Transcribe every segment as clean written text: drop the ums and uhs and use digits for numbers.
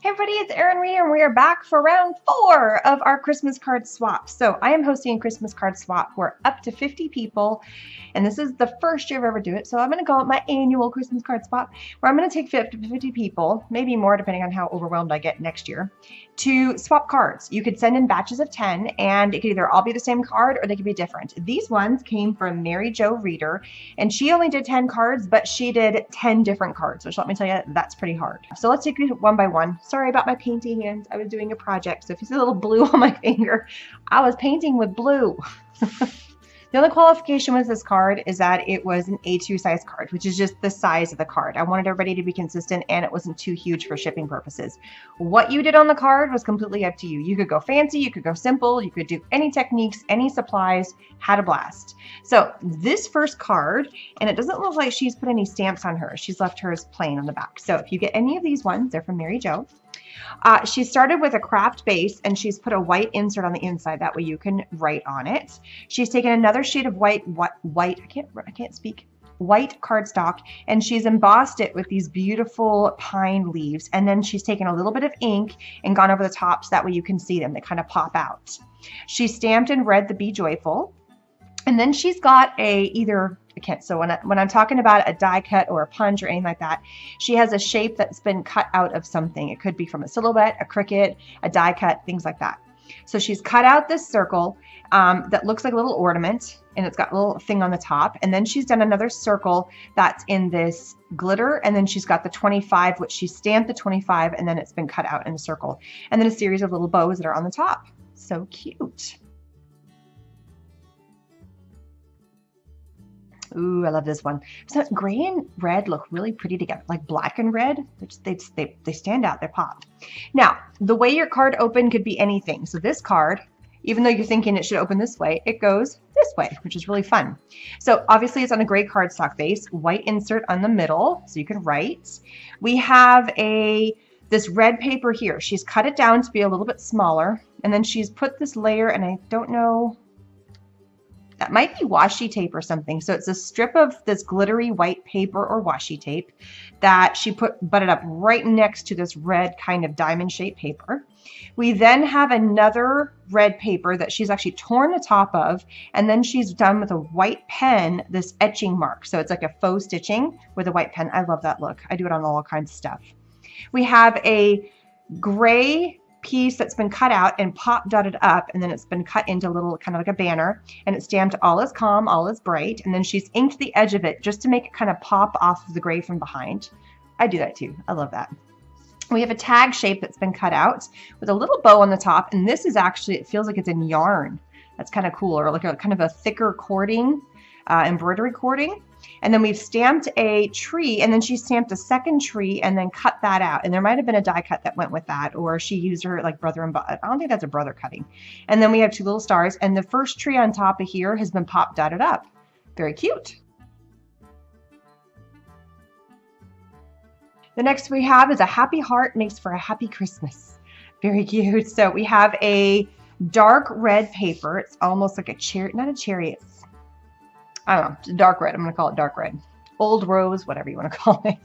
Hey everybody, it's Erin Reed and we are back for round 4 of our Christmas card swap. So I am hosting a Christmas card swap where up to 50 people, and this is the first year I've ever do it, so I'm going to call it my annual Christmas card swap, where I'm going to take 50 people, maybe more depending on how overwhelmed I get next year, to swap cards. You could send in batches of 10 and it could either all be the same card or they could be different. These ones came from Mary Jo Reeder, and she only did 10 cards, but she did 10 different cards, which let me tell you, that's pretty hard. So let's take it one by one. Sorry about my painting hands. I was doing a project, so if you see a little blue on my finger, I was painting with blue. The only qualification with this card is that it was an A2 size card, which is just the size of the card. I wanted everybody to be consistent and it wasn't too huge for shipping purposes. What you did on the card was completely up to you. You could go fancy, you could go simple, you could do any techniques, any supplies, had a blast. So this first card, and it doesn't look like she's put any stamps on hers. She's left hers plain on the back. So if you get any of these ones, they're from Mary Jo. She started with a craft base and she's put a white insert on the inside. That way you can write on it. She's taken another sheet of white cardstock, and she's embossed it with these beautiful pine leaves. And then she's taken a little bit of ink and gone over the top so that way you can see them. They kind of pop out. She stamped in red the Be Joyful. And then she's got so when I'm talking about a die cut or a punch or anything like that, she has a shape that's been cut out of something. It could be from a silhouette, a cricket, a die cut, things like that. So she's cut out this circle that looks like a little ornament, and it's got a little thing on the top. And then she's done another circle that's in this glitter, and then she's got the 25, which she stamped the 25, and then it's been cut out in a circle. And then a series of little bows that are on the top. So cute. Ooh, I love this one. So gray and red look really pretty together, like black and red. They stand out, they pop. Now, the way your card open could be anything. So this card, even though you're thinking it should open this way, it goes this way, which is really fun. So obviously it's on a gray cardstock base, white insert on the middle, so you can write. We have this red paper here. She's cut it down to be a little bit smaller, and then she's put this layer, and I don't know, that might be washi tape or something. So it's a strip of this glittery white paper or washi tape that she butted up right next to this red kind of diamond shaped paper. We then have another red paper that she's actually torn the top of, and then she's done with a white pen this etching mark. So it's like a faux stitching with a white pen. I love that look. I do it on all kinds of stuff. We have a gray piece that's been cut out and pop dotted up, and then it's been cut into a little kind of like a banner, and it's stamped all is calm, all is bright, and then she's inked the edge of it just to make it kind of pop off of the gray from behind. I do that too. I love that. We have a tag shape that's been cut out with a little bow on the top, and this is actually, it feels like it's in yarn. That's kind of cool, or like a kind of a thicker cording, embroidery cording. And then we've stamped a tree, and then she stamped a second tree and then cut that out. And there might have been a die cut that went with that, or she used her like brother and I don't think that's a brother cutting. And then we have two little stars, and the first tree on top of here has been pop dotted up. Very cute. The next we have is a happy heart makes for a happy Christmas. Very cute. So we have a dark red paper. It's almost like a cherry, not a cherry, it's, I don't know, it's dark red. I'm going to call it dark red. Old rose, whatever you want to call it.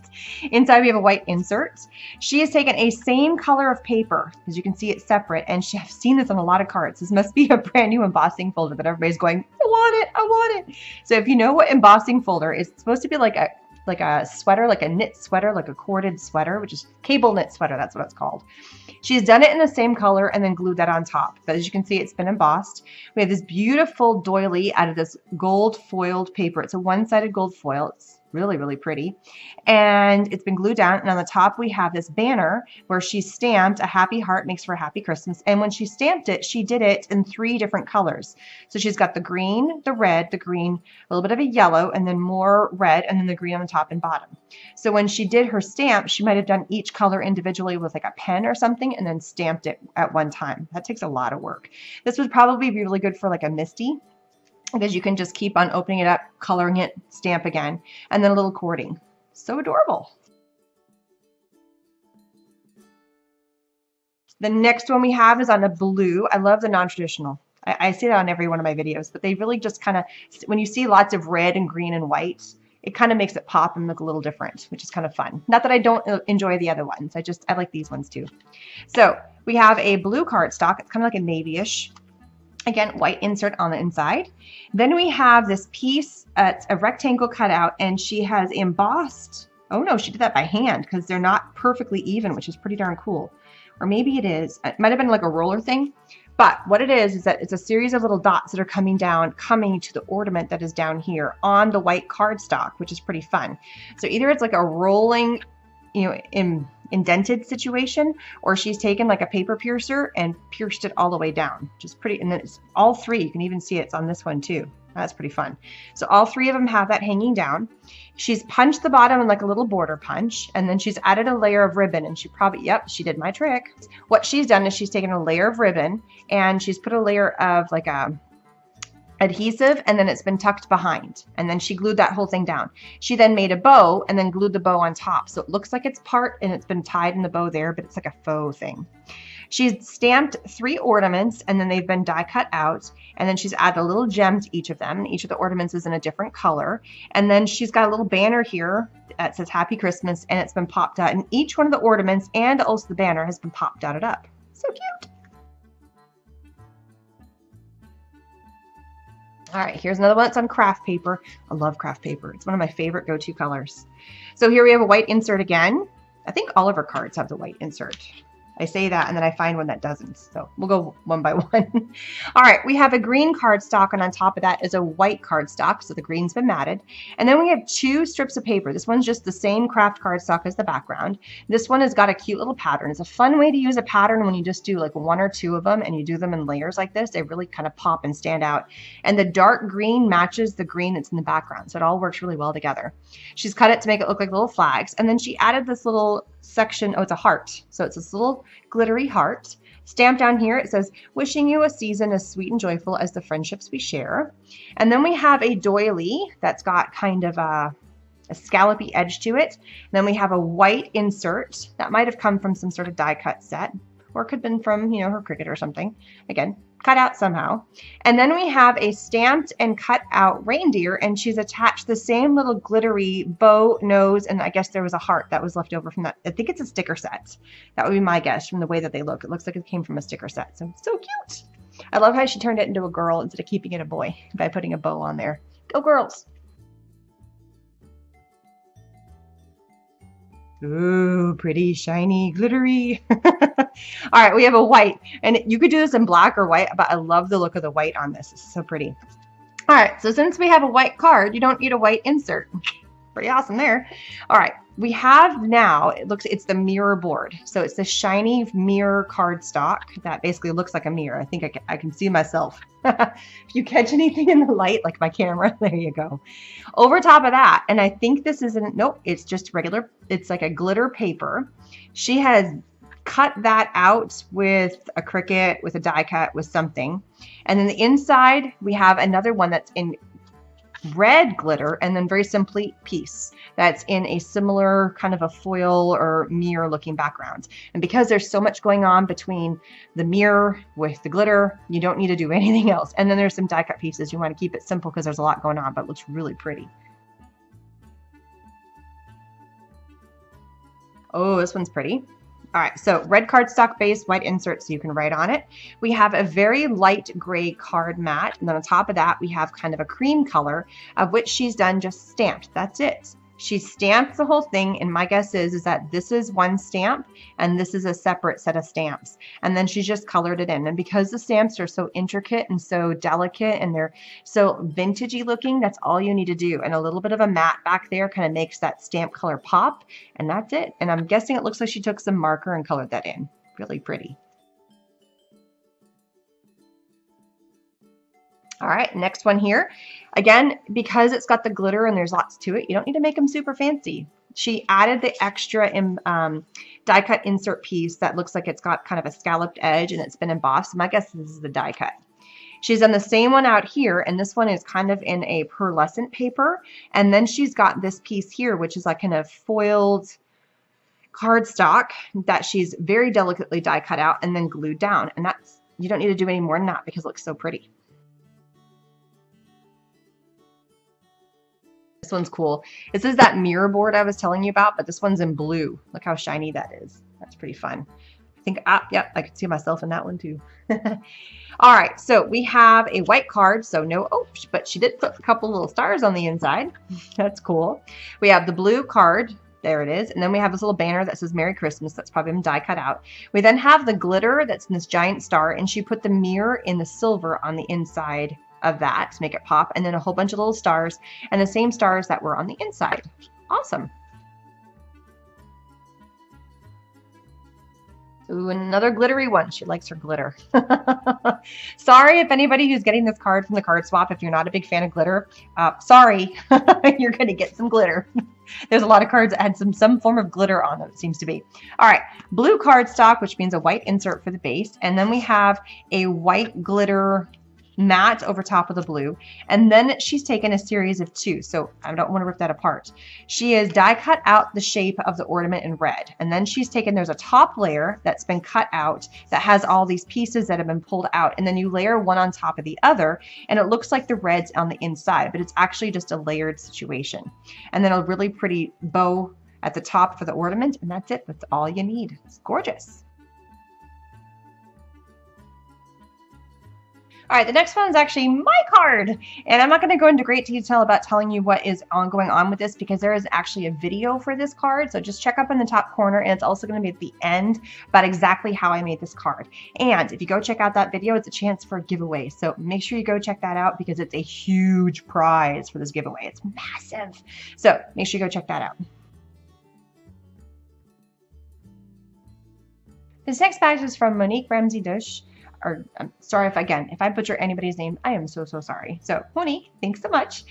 Inside we have a white insert. She has taken a same color of paper. As you can see, it's separate, and I've seen this on a lot of cards. This must be a brand new embossing folder that everybody's going, I want it, I want it. So if you know what embossing folder is, it's supposed to be like a sweater, like a knit sweater, like a corded sweater, which is cable knit sweater, that's what it's called. She's done it in the same color and then glued that on top. But as you can see, it's been embossed. We have this beautiful doily out of this gold foiled paper. It's a one-sided gold foil. It's really, really pretty. And it's been glued down. And on the top, we have this banner where she stamped a happy heart makes for a happy Christmas. And when she stamped it, she did it in 3 different colors. So she's got the green, the red, the green, a little bit of a yellow, and then more red, and then the green on the top and bottom. So when she did her stamp, she might have done each color individually with like a pen or something and then stamped it at one time. That takes a lot of work. This would probably be really good for like a Misty, because you can just keep on opening it up, coloring it, stamp again, and then a little cording. So adorable. The next one we have is on a blue. I love the non-traditional. I see that on every one of my videos, but they really just kind of, when you see lots of red and green and white, it kind of makes it pop and look a little different, which is kind of fun. Not that I don't enjoy the other ones. I like these ones too. So we have a blue cardstock. It's kind of like a navy-ish. Again, white insert on the inside. Then we have this piece, it's a rectangle cutout, and she has embossed, oh no, she did that by hand because they're not perfectly even, which is pretty darn cool. Or maybe it is. It might have been like a roller thing. But what it is that it's a series of little dots that are coming to the ornament that is down here on the white cardstock, which is pretty fun. So either it's like a rolling, indented situation, or she's taken like a paper piercer and pierced it all the way down, which is pretty. And then it's all three. You can even see it's on this one too. That's pretty fun. So all three of them have that hanging down. She's punched the bottom in like a little border punch, and then she's added a layer of ribbon, and she probably, yep, she did my trick. What she's done is she's taken a layer of ribbon and she's put a layer of like a adhesive, and then it's been tucked behind, and then she glued that whole thing down. She then made a bow and then glued the bow on top. So it looks like it's part and it's been tied in the bow there, but it's like a faux thing. She's stamped 3 ornaments, and then they've been die cut out, and then she's added a little gem to each of them. Each of the ornaments is in a different color, and then she's got a little banner here that says Happy Christmas, and it's been popped out, and each one of the ornaments and also the banner has been popped out up. So cute. All right, here's another one. It's on craft paper. I love craft paper. It's one of my favorite go-to colors. So here we have a white insert again. I think all of our cards have the white insert. I say that and then I find one that doesn't. So we'll go one by one. All right, we have a green cardstock, and on top of that is a white cardstock. So the green's been matted. And then we have 2 strips of paper. This one's just the same craft cardstock as the background. This one has got a cute little pattern. It's a fun way to use a pattern when you just do like 1 or 2 of them and you do them in layers like this. They really kind of pop and stand out. And the dark green matches the green that's in the background. So it all works really well together. She's cut it to make it look like little flags. And then she added this little section. Oh, it's a heart. So it's this little glittery heart. Stamped down here, it says, wishing you a season as sweet and joyful as the friendships we share. And then we have a doily that's got kind of a scallopy edge to it. And then we have a white insert that might have come from some sort of die cut set, or could have been from, her Cricut or something. Again, cut out somehow. And then we have a stamped and cut out reindeer, and she's attached the same little glittery bow, nose, and I guess there was a heart that was left over from that. I think it's a sticker set. That would be my guess from the way that they look. It looks like it came from a sticker set. So cute. I love how she turned it into a girl instead of keeping it a boy by putting a bow on there. Go girls. Ooh, pretty, shiny, glittery. All right, we have a white, and you could do this in black or white, but I love the look of the white on this. It's so pretty. All right, so since we have a white card, you don't need a white insert. Pretty awesome there. All right, we have now, it's the mirror board. So it's the shiny mirror cardstock that basically looks like a mirror. I think I can see myself. If you catch anything in the light, like my camera, there you go. Over top of that, and I think this isn't, nope, it's just regular, it's like a glitter paper. She has cut that out with a Cricut, with a die cut, with something. And then the inside, we have another one that's in red glitter, and then very simply piece that's in a similar kind of a foil or mirror looking background. And because there's so much going on between the mirror with the glitter, you don't need to do anything else. And then there's some die cut pieces. You want to keep it simple because there's a lot going on, but it looks really pretty. Oh, this one's pretty. All right, so red cardstock base, white insert so you can write on it. We have a very light gray card mat, and then on top of that, we have kind of a cream color, of which she's done just stamped. That's it. She stamped the whole thing, and my guess is that this is one stamp, and this is a separate set of stamps. And then she's just colored it in. And because the stamps are so intricate and so delicate, and they're so vintagey looking, that's all you need to do. And a little bit of a matte back there kind of makes that stamp color pop, and that's it. And I'm guessing it looks like she took some marker and colored that in. Really pretty. All right, next one here. Again, because it's got the glitter and there's lots to it, you don't need to make them super fancy. She added the extra die cut insert piece that looks like it's got kind of a scalloped edge and it's been embossed. My guess is this is the die cut. She's done the same one out here, and this one is kind of in a pearlescent paper. And then she's got this piece here, which is like kind of foiled cardstock that she's very delicately die cut out and then glued down. And that's, you don't need to do any more than that because it looks so pretty. This one's cool. This is that mirror board I was telling you about, but this one's in blue. Look how shiny that is. That's pretty fun. I think, yep, I could see myself in that one too. All right, so we have a white card, so no, oh, but she did put a couple little stars on the inside. That's cool. We have the blue card. There it is. And then we have this little banner that says Merry Christmas. That's probably been die cut out. We then have the glitter that's in this giant star, and she put the mirror in the silver on the inside of that to make it pop, and then a whole bunch of little stars and the same stars that were on the inside. Awesome. Ooh, another glittery one. She likes her glitter. Sorry if anybody who's getting this card from the card swap, if you're not a big fan of glitter, sorry, you're going to get some glitter. There's a lot of cards that had some form of glitter on them, it seems to be. All right, blue cardstock, which means a white insert for the base. And then we have a white glitter matte over top of the blue, and then she's taken a series of two, so I don't want to rip that apart. She has die cut out the shape of the ornament in red, and then she's taken, there's a top layer that's been cut out that has all these pieces that have been pulled out, and then you layer one on top of the other, and it looks like the red's on the inside, but it's actually just a layered situation. And then a really pretty bow at the top for the ornament, and that's it. That's all you need. It's gorgeous. All right, the next one is actually my card, and I'm not going to go into great detail about telling you what is going on with this because there is actually a video for this card, so just check up in the top corner, and it's also going to be at the end about exactly how I made this card. And if you go check out that video, it's a chance for a giveaway, so make sure you go check that out because it's a huge prize for this giveaway. It's massive, so make sure you go check that out. This next batch is from Monique Ramsey-Dush. Or I'm sorry if I butcher anybody's name, I am so sorry. So Monique, thanks so much.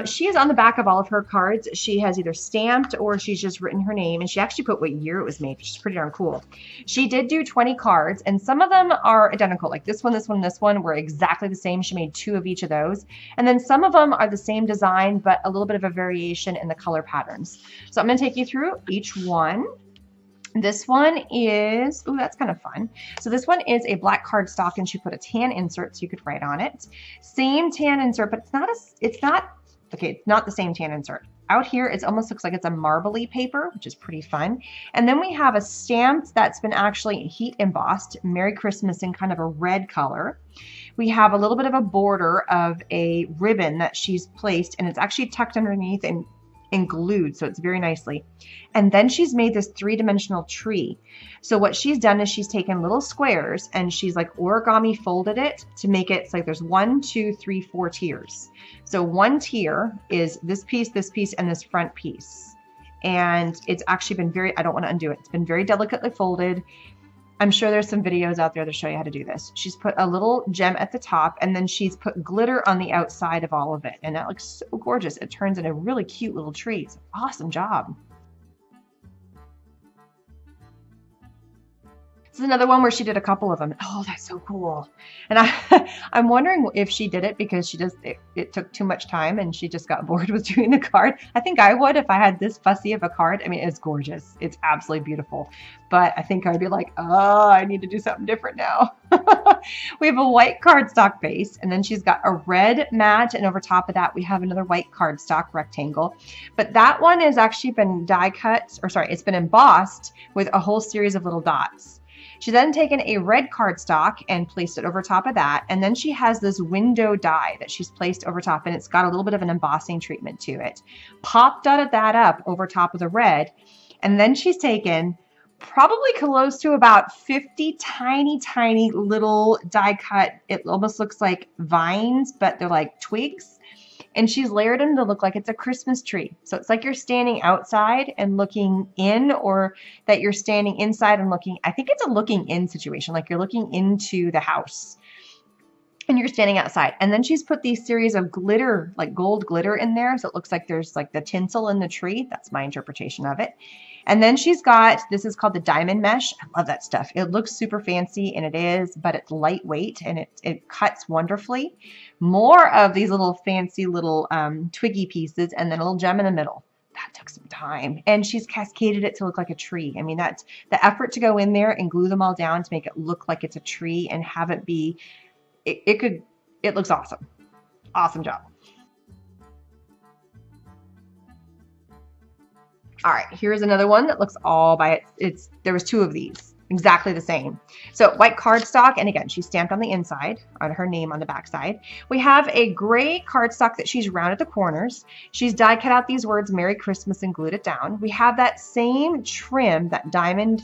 She is on the back of all of her cards. She has either stamped or she's just written her name, and she actually put what year it was made, which is pretty darn cool. She did do 20 cards, and some of them are identical, like this one, this one, this one were exactly the same. She made 2 of each of those. And then some of them are the same design, but a little bit of a variation in the color patterns. So I'm gonna take you through each one. This one is, ooh, that's kind of fun. So this one is a black cardstock, and she put a tan insert so you could write on it. Same tan insert, but it's not the same tan insert. Out here, it almost looks like it's a marbly paper, which is pretty fun. And then we have a stamp that's been actually heat embossed, Merry Christmas, in kind of a red color. We have a little bit of a border of a ribbon that she's placed, and it's actually tucked underneath and glued, so it's very nicely. And then she's made this 3-dimensional tree. So what she's done is she's taken little squares and she's like origami folded it to make it so like there's 1, 2, 3, 4 tiers. So one tier is this piece, and this front piece. And it's actually been very, I don't want to undo it. It's been very delicately folded. I'm sure there's some videos out there to show you how to do this. She's put a little gem at the top, and then she's put glitter on the outside of all of it. And that looks so gorgeous. It turns into a really cute little tree. It's an awesome job. This is another one where she did a couple of them. Oh, that's so cool. And I'm wondering if she did it because it took too much time and she just got bored with doing the card. I think I would if I had this fussy of a card. I mean, it's gorgeous. It's absolutely beautiful. But I think I'd be like, oh, I need to do something different now. We have a white cardstock base, and then she's got a red mat, and over top of that we have another white cardstock rectangle. But that one has actually been die cut, or sorry, it's been embossed with a whole series of little dots. She's then taken a red cardstock and placed it over top of that, and then she has this window die that she's placed over top, and it's got a little bit of an embossing treatment to it. Popped that up over top of the red, and then she's taken probably close to about 50 tiny little die cut, it almost looks like vines, but they're like twigs, and she's layered them to look like it's a Christmas tree. So it's like you're standing outside and looking in, or that you're standing inside and looking, I think it's a looking in situation, like you're looking into the house and you're standing outside. And then she's put these series of glitter, like gold glitter in there, so it looks like there's like the tinsel in the tree. That's my interpretation of it. And then she's got, this is called the diamond mesh. I love that stuff. It looks super fancy, and it is, but it's lightweight and it cuts wonderfully. More of these little fancy little twiggy pieces, and then a little gem in the middle. That took some time. And she's cascaded it to look like a tree. I mean, that's the effort to go in there and glue them all down to make it look like it's a tree and have it be, it looks awesome. Awesome job. All right, here's another one that looks all by it. There was two of these, exactly the same. So white cardstock, and again, she's stamped on the inside, on her name on the back side. We have a gray cardstock that she's rounded the corners. She's die cut out these words, Merry Christmas, and glued it down. We have that same trim, that diamond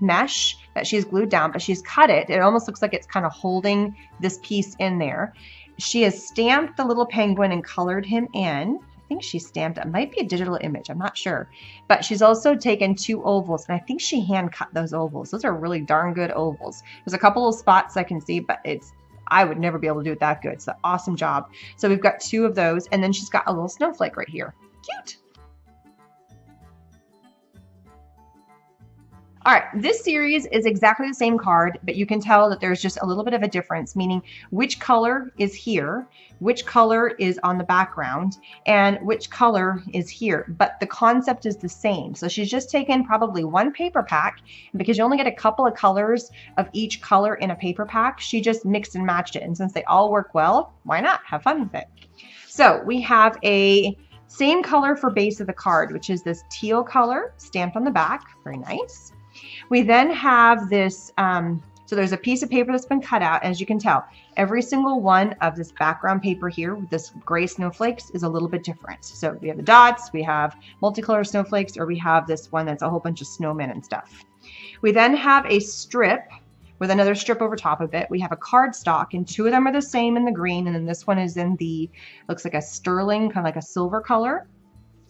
mesh that she's glued down, but she's cut it. It almost looks like it's kind of holding this piece in there. She has stamped the little penguin and colored him in. I think she stamped, it might be a digital image, I'm not sure, but she's also taken two ovals, and I think she hand cut those ovals. Those are really darn good ovals. There's a couple of spots I can see, but I would never be able to do it that good. So awesome job. So we've got two of those, and then she's got a little snowflake right here. Cute. All right, this series is exactly the same card, but you can tell that there's just a little bit of a difference, meaning which color is here, which color is on the background, and which color is here, but the concept is the same. So she's just taken probably one paper pack, and because you only get a couple of colors of each color in a paper pack, she just mixed and matched it. And since they all work well, why not? Have fun with it. So we have a same color for base of the card, which is this teal color stamped on the back. Very nice. We then have this, so there's a piece of paper that's been cut out. As you can tell, every single one of this background paper here with this gray snowflakes is a little bit different. So we have the dots, we have multicolor snowflakes, or we have this one that's a whole bunch of snowmen and stuff. We then have a strip with another strip over top of it. We have a cardstock, and two of them are the same in the green, and then this one is in the, looks like a sterling, kind of like a silver color.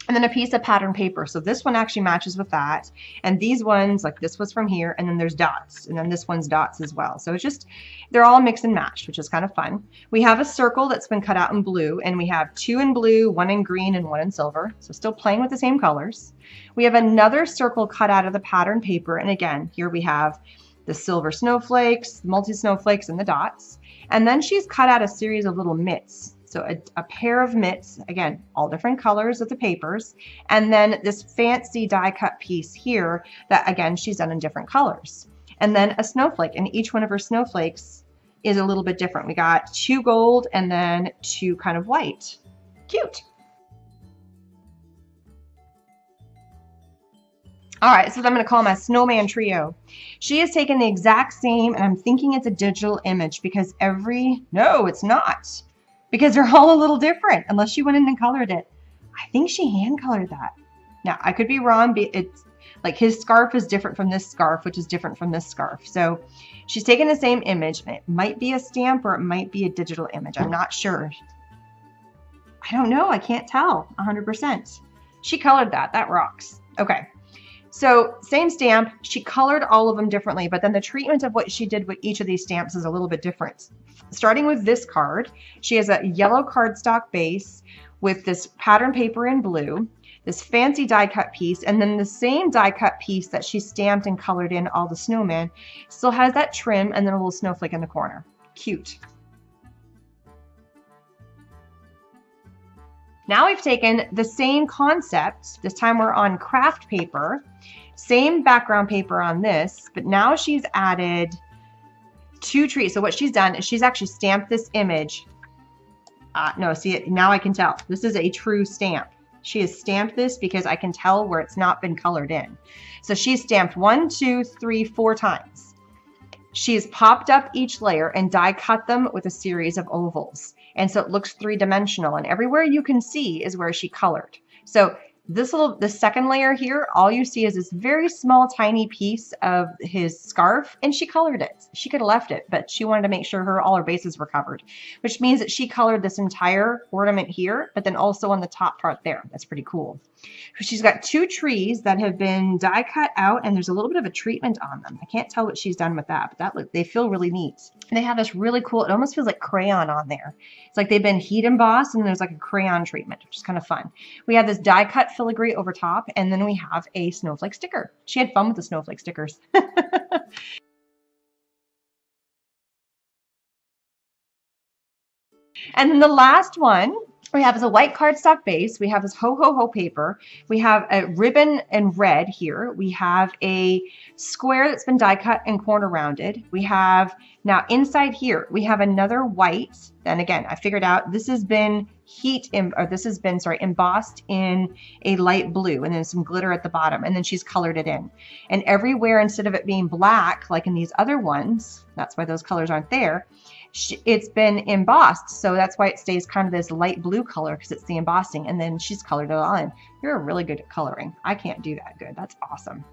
And then a piece of pattern paper. So this one actually matches with that. And these ones, like this was from here, and then there's dots. And then this one's dots as well. So it's just, they're all mixed and matched, which is kind of fun. We have a circle that's been cut out in blue, and we have two in blue, one in green, and one in silver. So still playing with the same colors. We have another circle cut out of the pattern paper. And again, here we have the silver snowflakes, multi-snowflakes, and the dots. And then she's cut out a series of little mitts. So a pair of mitts, again, all different colors of the papers. And then this fancy die cut piece here that, again, she's done in different colors. And then a snowflake, and each one of her snowflakes is a little bit different. We got two gold and then two kind of white. Cute. All right, so I'm going to call my snowman trio. She has taken the exact same, and I'm thinking it's a digital image because no, it's not. Because they're all a little different, unless she went in and colored it. I think she hand colored that. Now, I could be wrong, but it's like his scarf is different from this scarf, which is different from this scarf. So she's taken the same image. It might be a stamp or it might be a digital image. I'm not sure. I don't know. I can't tell 100%. She colored that. That rocks. Okay. So same stamp, she colored all of them differently, but then the treatment of what she did with each of these stamps is a little bit different. Starting with this card, she has a yellow cardstock base with this pattern paper in blue, this fancy die cut piece, and then the same die cut piece that she stamped and colored in all the snowmen still has that trim and then a little snowflake in the corner. Cute. Now we've taken the same concept, this time we're on craft paper, same background paper on this, but now she's added two trees. So what she's done is she's actually stamped this image. No, see it, now I can tell. This is a true stamp. She has stamped this because I can tell where it's not been colored in. So she's stamped 1, 2, 3, 4 times. She's popped up each layer and die cut them with a series of ovals. And so it looks three-dimensional, and everywhere you can see is where she colored. So the second layer here, all you see is this very small, tiny piece of his scarf, and she colored it. She could have left it, but she wanted to make sure all her bases were covered, which means that she colored this entire ornament here, but then also on the top part there. That's pretty cool. She's got two trees that have been die cut out, and there's a little bit of a treatment on them. I can't tell what she's done with that, but they feel really neat. And they have this really cool, it almost feels like crayon on there. It's like they've been heat embossed, and there's like a crayon treatment, which is kind of fun. We have this die cut filigree over top, and then we have a snowflake sticker. She had fun with the snowflake stickers. And then the last one we have is a white cardstock base. We have this ho ho ho paper. We have a ribbon in red here. We have a square that's been die cut and corner rounded. We have now inside here, we have another white. And again, I figured out this has been this has been, sorry, embossed in a light blue, and then some glitter at the bottom, and then she's colored it in. And everywhere, instead of it being black like in these other ones, that's why those colors aren't there, it's been embossed. So that's why it stays kind of this light blue color, because it's the embossing, and then she's colored it all in. You're really good at coloring. I can't do that good. That's awesome.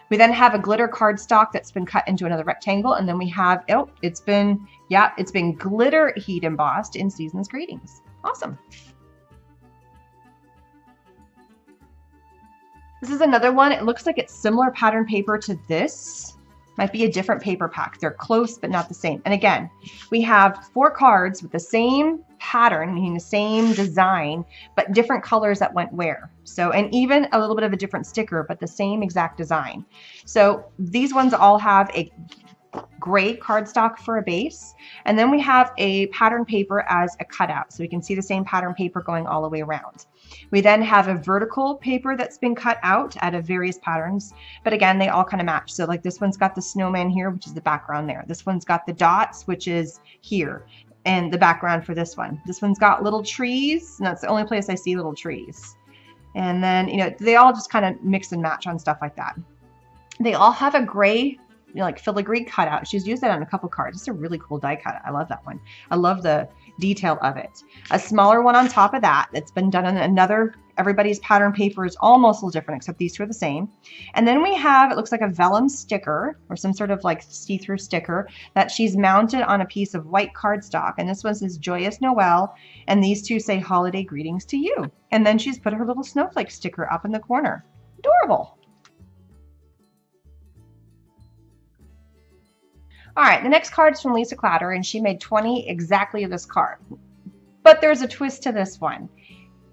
We then have a glitter cardstock that's been cut into another rectangle, and then we have, oh, it's been glitter heat embossed in Season's Greetings. Awesome. This is another one. It looks like it's similar pattern paper to this. Might be a different paper pack. They're close, but not the same. And again, we have 4 cards with the same pattern, meaning the same design, but different colors that went where. So, and even a little bit of a different sticker, but the same exact design. So these ones all have a gray cardstock for a base, and then we have a pattern paper as a cutout, so we can see the same pattern paper going all the way around. We then have a vertical paper that's been cut out out of various patterns, but again, they all kind of match. So like this one's got the snowman here, which is the background there. This one's got the dots, which is here, and the background for this one. This one's got little trees, and that's the only place I see little trees. And then, you know, they all just kind of mix and match on stuff like that. They all have a gray, you know, like filigree cutout. She's used that on a couple cards. It's a really cool die cut. I love that one. I love the detail of it. A smaller one on top of that that's been done on another, everybody's pattern paper is almost a little different, except these two are the same. And then we have, it looks like a vellum sticker or some sort of like see-through sticker that she's mounted on a piece of white cardstock. And this one says Joyous Noel, and these two say Holiday Greetings to You. And then she's put her little snowflake sticker up in the corner. Adorable. All right, the next card is from Lisa Clatter, and she made 20 exactly of this card. But there's a twist to this one.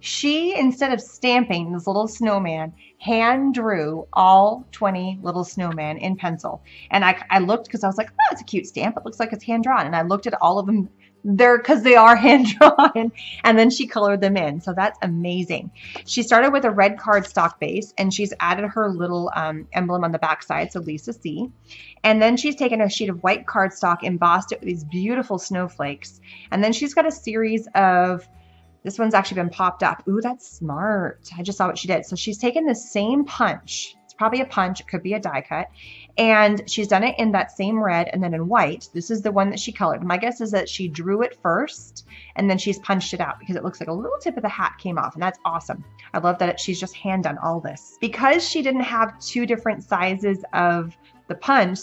She, instead of stamping this little snowman, hand drew all 20 little snowmen in pencil. And I looked, because I was like, oh, it's a cute stamp. It looks like it's hand drawn. And I looked at all of them there because they are hand drawn, and then she colored them in. So that's amazing. She started with a red cardstock base, and she's added her little emblem on the back side, so Lisa C. And then she's taken a sheet of white cardstock, embossed it with these beautiful snowflakes, and then she's got a series of, this one's actually been popped up. Ooh, that's smart. I just saw what she did. So she's taken the same punch. It's probably a punch. It could be a die cut. And she's done it in that same red and then in white. This is the one that she colored. My guess is that she drew it first and then she's punched it out, because it looks like a little tip of the hat came off, and that's awesome. I love that she's just hand done all this. Because she didn't have 2 different sizes of the punch,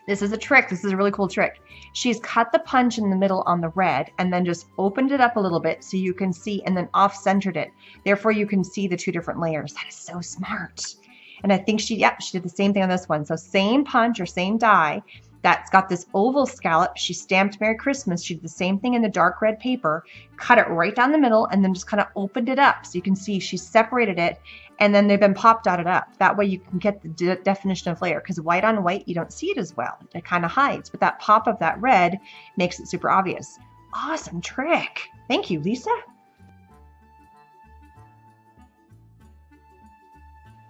this is a trick. This is a really cool trick. She's cut the punch in the middle on the red and then just opened it up a little bit so you can see, and then off-centered it. Therefore, you can see the 2 different layers. That is so smart. And I think she did the same thing on this one. So same punch or same die that's got this oval scallop. She stamped Merry Christmas. She did the same thing in the dark red paper, cut it right down the middle, and then just kind of opened it up. So you can see she separated it, and then they've been pop dotted up. That way you can get the definition of layer, because white on white, you don't see it as well. It kind of hides, but that pop of that red makes it super obvious. Awesome trick. Thank you, Lisa.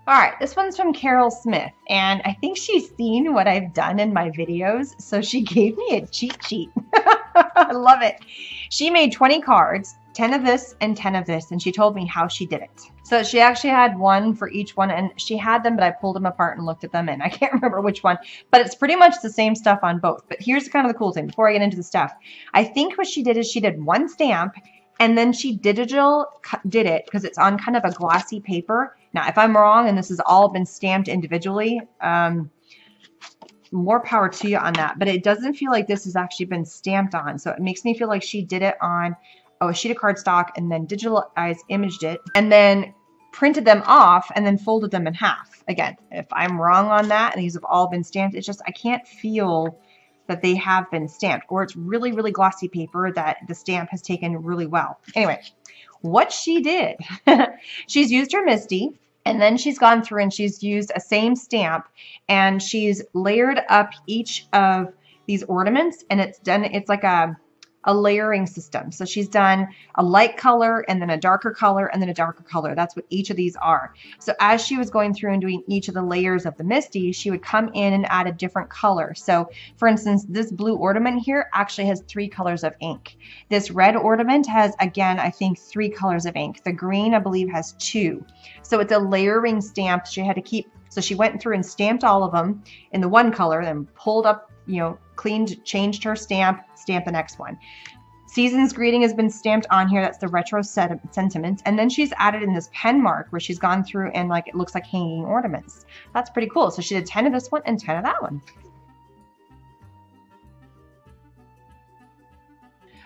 All right, this one's from Carol Smith, and I think she's seen what I've done in my videos, so she gave me a cheat sheet. I love it. She made 20 cards, 10 of this and 10 of this, and she told me how she did it. So she actually had one for each one, and she had them, but I pulled them apart and looked at them, and I can't remember which one, but it's pretty much the same stuff on both. But here's kind of the cool thing before I get into the stuff. I think what she did is she did one stamp, and then she did it because it's on kind of a glossy paper. Now, if I'm wrong and this has all been stamped individually, more power to you on that. But it doesn't feel like this has actually been stamped on. So it makes me feel like she did it on a sheet of cardstock and then digitalized, imaged it, and then printed them off and then folded them in half. Again, if I'm wrong on that and these have all been stamped, it's just I can't feel that they have been stamped, or it's really, really glossy paper that the stamp has taken really well. Anyway, what she did, she's used her Misty, and then she's gone through and she's used a same stamp, and she's layered up each of these ornaments, and it's done, it's like a a layering system. So she's done a light color and then a darker color and then a darker color. That's what each of these are. So as she was going through and doing each of the layers of the Misty, she would come in and add a different color. So for instance, this blue ornament here actually has 3 colors of ink. This red ornament has, again, I think 3 colors of ink. The green, I believe, has 2. So it's a layering stamp she had to keep. So she went through and stamped all of them in the one color, then pulled up, you know, cleaned, changed her stamp, stamped the next one. Season's Greeting has been stamped on here. That's the retro sentiment. And then she's added in this pen mark where she's gone through and like it looks like hanging ornaments. That's pretty cool. So she did 10 of this one and 10 of that one.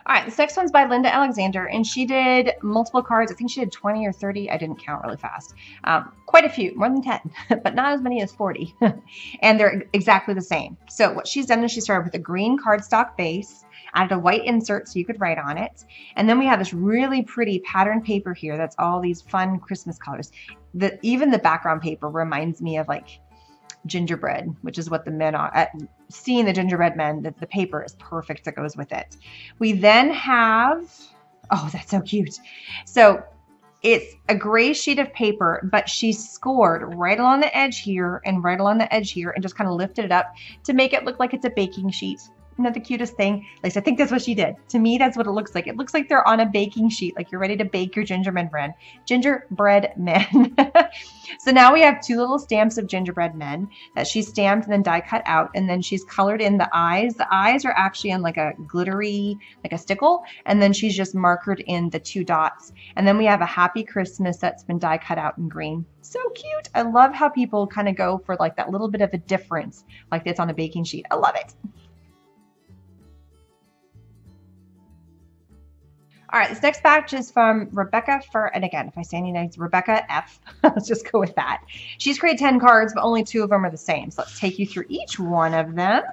All right, this next one's by Linda Alexander, and she did multiple cards. I think she did 20 or 30. I didn't count really fast. Quite a few, more than 10, but not as many as 40. And they're exactly the same. So what she's done is she started with a green cardstock base, added a white insert so you could write on it. And then we have this really pretty pattern paper here that's all these fun Christmas colors. Even the background paper reminds me of like gingerbread, which is what the men are. Seeing the gingerbread men, the paper is perfect that goes with it. We then have, oh, that's so cute. So it's a gray sheet of paper, but she scored right along the edge here and right along the edge here and just kind of lifted it up to make it look like it's a baking sheet. Isn't that the cutest thing? At least I think that's what she did. To me, that's what it looks like. It looks like they're on a baking sheet, like you're ready to bake your gingerbread men. So now we have 2 little stamps of gingerbread men that she stamped and then die cut out, and then she's colored in the eyes. The eyes are actually in like a glittery, like a stickle, and then she's just markered in the 2 dots. And then we have a Happy Christmas that's been die cut out in green. So cute. I love how people kind of go for like that little bit of a difference, like it's on a baking sheet. I love it. All right, this next batch is from Rebecca and again, if I say any names, Rebecca F. Let's just go with that. She's created 10 cards, but only 2 of them are the same. So let's take you through each one of them.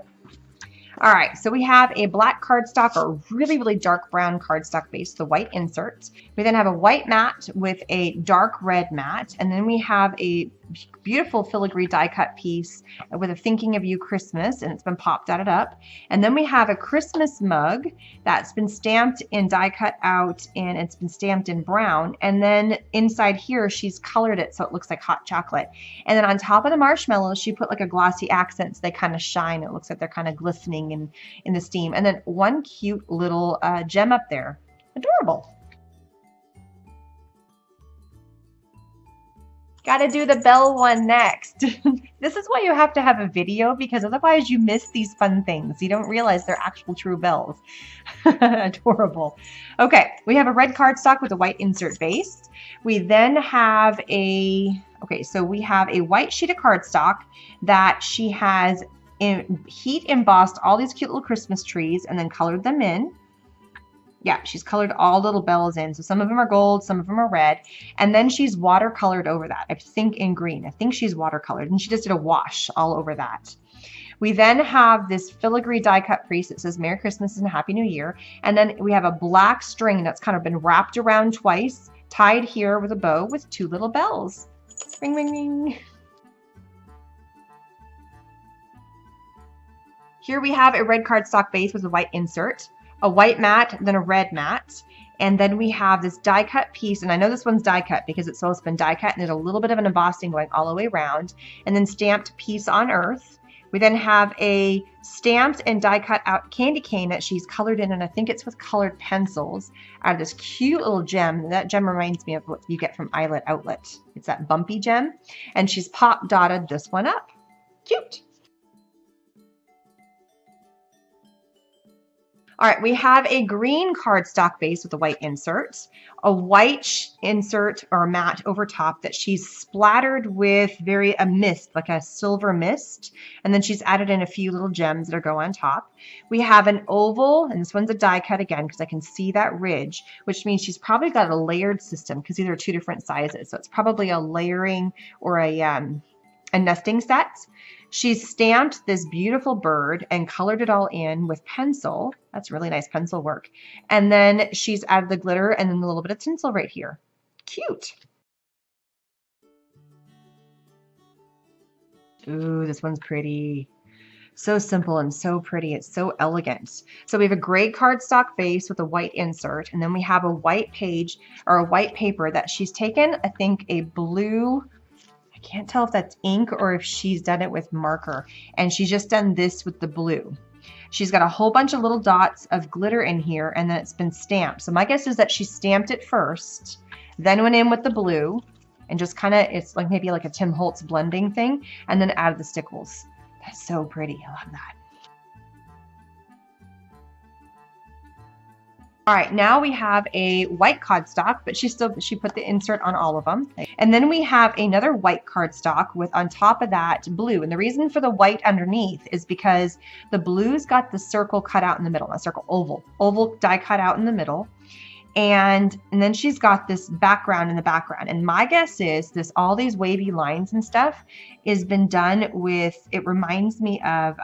All right, so we have a black cardstock or really, really dark brown cardstock base, the white insert. We then have a white mat with a dark red mat, and then we have a beautiful filigree die cut piece with a Thinking of You Christmas, and it's been pop dotted up. And then we have a Christmas mug that's been stamped in die cut out, and it's been stamped in brown. And then inside here, she's colored it so it looks like hot chocolate. And then on top of the marshmallows, she put like a glossy accent so they kind of shine. It looks like they're kind of glistening in the steam. And then one cute little gem up there. Adorable. Got to do the bell one next. This is why you have to have a video, because otherwise you miss these fun things. You don't realize they're actual true bells. Adorable. Okay, we have a red cardstock with a white insert base. We then have so we have a white sheet of cardstock that she has heat embossed all these cute little Christmas trees and then colored them in. Yeah, she's colored all little bells in. So some of them are gold, some of them are red. And then she's watercolored over that, I think in green. I think she's watercolored. And she just did a wash all over that. We then have this filigree die cut piece that says Merry Christmas and Happy New Year. And then we have a black string that's kind of been wrapped around twice, tied here with a bow with 2 little bells. Ring, ring, ring. Here we have a red cardstock base with a white insert, a white mat, then a red mat, and then we have this die cut piece, and I know this one's die cut because it's also been die cut and there's a little bit of an embossing going all the way around, and then stamped Peace on Earth. We then have a stamped and die cut out candy cane that she's colored in, and I think it's with colored pencils, out of this cute little gem. That gem reminds me of what you get from Eyelet Outlet. It's that bumpy gem, and she's pop dotted this one up. Cute. All right, we have a green cardstock base with a white insert, a white insert or mat over top that she's splattered with a mist, like a silver mist, and then she's added in a few little gems that go on top. We have an oval, and this one's a die cut again because I can see that ridge, which means she's probably got a layered system because these are 2 different sizes. So it's probably a layering or a nesting set. She's stamped this beautiful bird and colored it all in with pencil. That's really nice pencil work. And then she's added the glitter and then a little bit of tinsel right here. Cute. Ooh, this one's pretty. So simple and so pretty. It's so elegant. So we have a gray cardstock base with a white insert, and then we have a white page or a white paper that she's taken, I think, a blue, I can't tell if that's ink or if she's done it with marker, and she's just done this with the blue. She's got a whole bunch of little dots of glitter in here, and then it's been stamped. So my guess is that she stamped it first, then went in with the blue, and just kind of, it's like maybe like a Tim Holtz blending thing, and then added the stickles. That's so pretty. I love that. All right, now we have a white cardstock, but she put the insert on all of them. And then we have another white cardstock with on top of that blue. And the reason for the white underneath is because the blue's got the circle cut out in the middle, a circle oval die cut out in the middle. And then she's got this background in the background. And my guess is this, all these wavy lines and stuff has been done with, it reminds me of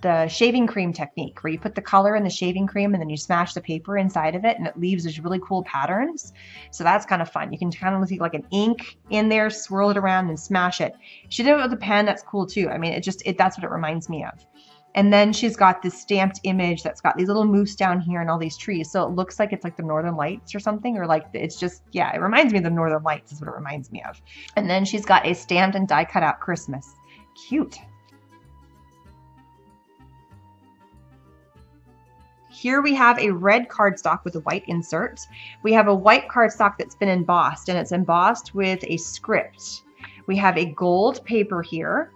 the shaving cream technique, where you put the color in the shaving cream and then you smash the paper inside of it, and it leaves these really cool patterns. So that's kind of fun. You can kind of see like an ink in there, swirl it around and smash it. She did it with a pen. That's cool too. I mean, that's what it reminds me of. And then she's got this stamped image that's got these little moose down here and all these trees. So it looks like it's like the Northern Lights or something, or like it's just, yeah, it reminds me of the Northern Lights is what it reminds me of. And then she's got a stamped and die cut out Christmas. Cute. Here we have a red cardstock with a white insert. We have a white cardstock that's been embossed, and it's embossed with a script. We have a gold paper here,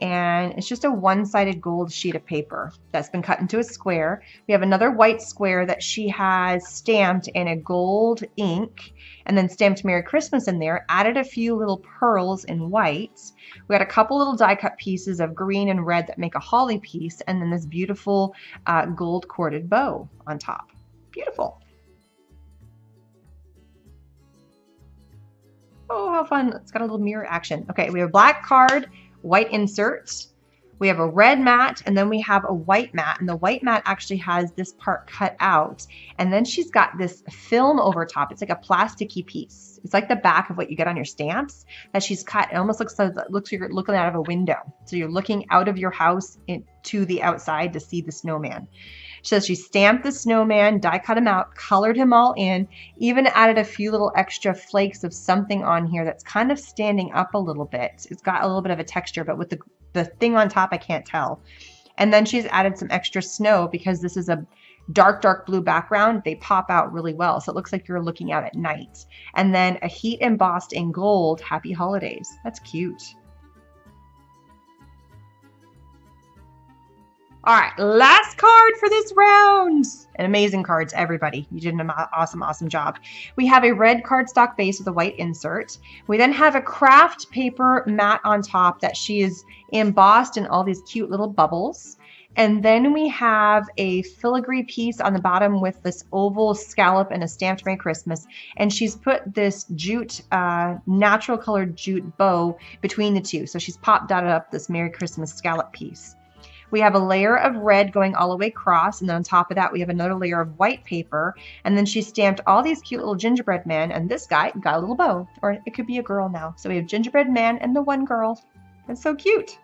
and it's just a one-sided gold sheet of paper that's been cut into a square. We have another white square that she has stamped in a gold ink, and then stamped Merry Christmas in there, added a few little pearls in white. We got a couple little die cut pieces of green and red that make a holly piece, and then this beautiful gold corded bow on top. Beautiful. Oh, how fun. It's got a little mirror action. Okay, we have a black card, white insert. We have a red mat, and then we have a white mat, and the white mat actually has this part cut out, and then she's got this film over top. It's like a plasticky piece. It's like the back of what you get on your stamps that she's cut. It almost looks like you're looking out of a window. So you're looking out of your house to the outside to see the snowman. So she stamped the snowman, die cut him out, colored him all in, even added a few little extra flakes of something on here that's kind of standing up a little bit. It's got a little bit of a texture, but with the thing on top, I can't tell. And then she's added some extra snow because this is a dark, dark blue background. They pop out really well. So it looks like you're looking out at night. And then a heat embossed in gold, Happy Holidays. That's cute. All right, last card for this round. And amazing cards, everybody. You did an awesome, awesome job. We have a red cardstock base with a white insert. We then have a craft paper mat on top that she is embossed in all these cute little bubbles. And then we have a filigree piece on the bottom with this oval scallop and a stamped Merry Christmas. And she's put this jute, natural colored jute bow between the two. So she's popped dotted up this Merry Christmas scallop piece. We have a layer of red going all the way across, and then on top of that we have another layer of white paper, and then she stamped all these cute little gingerbread men, and this guy got a little bow, or it could be a girl now. So we have gingerbread man and the one girl. It's so cute.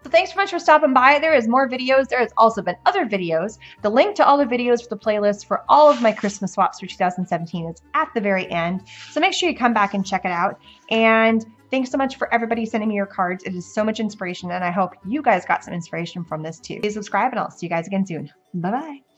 So thanks so much for stopping by. There is more videos. There has also been other videos. The link to all the videos for the playlist for all of my Christmas swaps for 2017 is at the very end. So make sure you come back and check it out. And thanks so much for everybody sending me your cards. It is so much inspiration, and I hope you guys got some inspiration from this too. Please subscribe, and I'll see you guys again soon. Bye-bye.